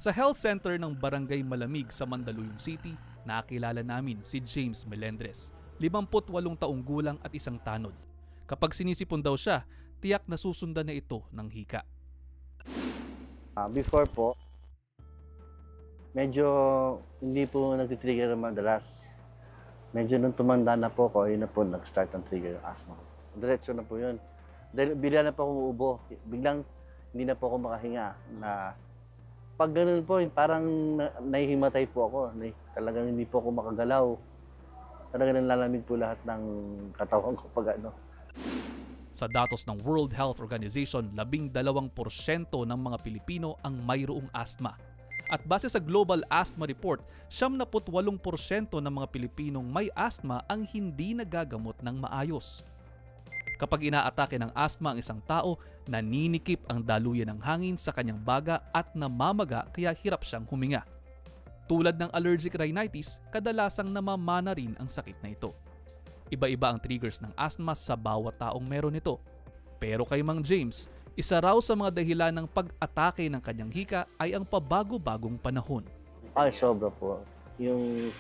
Sa health center ng Barangay Malamig sa Mandaluyong City, nakilala namin si James Melendres, 58 taong gulang at isang tanod. Kapag sinisipon daw siya, tiyak na susundan na ito ng hika. Before po, medyo hindi po nag-trigger madalas. Medyo nung tumanda na po ako, yun na po nag-start ang trigger ng asthma. Diretso na po yun. Dahil bigla na po akong uubo. Biglang hindi na po ako makahinga. Pag ganun po, parang nahihimatay po ako. Talagang hindi po ako makagalaw. Talagang nalalamig po lahat ng katawan ko pag ano. Sa datos ng World Health Organization, 12% ng mga Pilipino ang mayroong asthma. At base sa Global Asthma Report, 78% ng mga Pilipinong may asthma ang hindi nagagamot ng maayos. Kapag inaatake ng asthma ang isang tao, naninikip ang daluyan ng hangin sa kanyang baga at namamaga kaya hirap siyang huminga. Tulad ng allergic rhinitis, kadalasang namamana rin ang sakit na ito. Iba-iba ang triggers ng asthma sa bawat taong meron nito. Pero kay Mang James, isa raw sa mga dahilan ng pag-atake ng kanyang hika ay ang pabago-bagong panahon. Ay, sobra po. Yung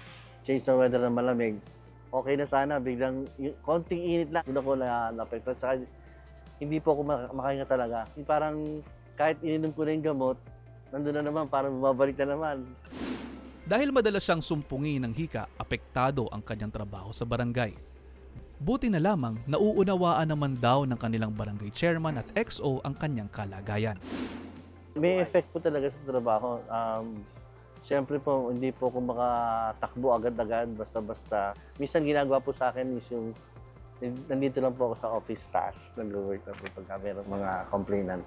change ng weather na malamig, okay na sana, biglang konting init lang. Doon ako na-apekto. Saka hindi po ako makahinga talaga. Parang kahit ininom ko na yung gamot, nandun na naman, parang bumabalik na naman. Dahil madalas siyang sumpungin ng hika, apektado ang kanyang trabaho sa barangay. Buti na lamang nauunawaan naman daw ng kanilang barangay chairman at XO ang kanyang kalagayan. May effect po talaga sa trabaho. Siyempre po, hindi po ako makatakbo agad-agad, basta-basta. Minsan ginagawa po sa akin is yung nandito lang po ako sa office task. Nag-work na po pagka mayroong mga complainant.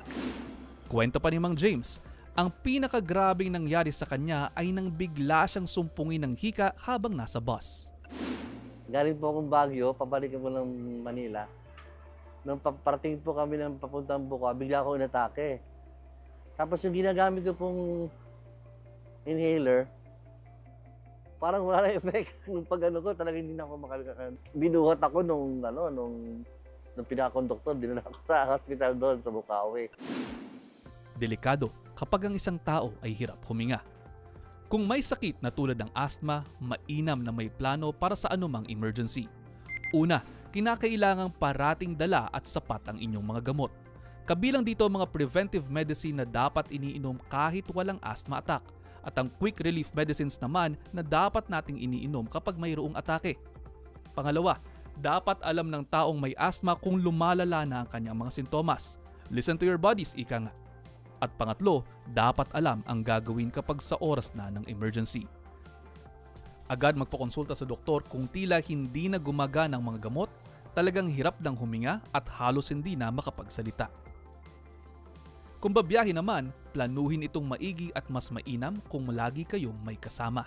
Kwento pa ni Mang James, ang pinakagrabing nangyari sa kanya ay nang bigla siyang sumpungin ng hika habang nasa bus. Galing po akong Baguio, pabalikan po ng Manila. Nung parating po kami ng papuntang Buka, bigla ako inatake. Tapos yung ginagamit ko pong inhaler, parang wala na effect. Nung pag-ano ko, talagang hindi na ako makalimutan. Binuhat ako nung pinaka-conductor, dinala ako sa hospital doon sa Bukawi. Delikado kapag ang isang tao ay hirap huminga. Kung may sakit na tulad ng asthma, mainam na may plano para sa anumang emergency. Una, kinakailangang parating dala at sapat ang inyong mga gamot. Kabilang dito ang mga preventive medicine na dapat iniinom kahit walang asthma attack, at ang quick relief medicines naman na dapat nating iniinom kapag mayroong atake. Pangalawa, dapat alam ng taong may asthma kung lumalala na ang kanyang mga sintomas. Listen to your bodies, ika nga. At pangatlo, dapat alam ang gagawin kapag sa oras na ng emergency. Agad magpakonsulta sa doktor kung tila hindi na gumagana ang mga gamot, talagang hirap ng huminga at halos hindi na makapagsalita. Kung babiyahe naman, planuhin itong maigi at mas mainam kung lagi kayong may kasama.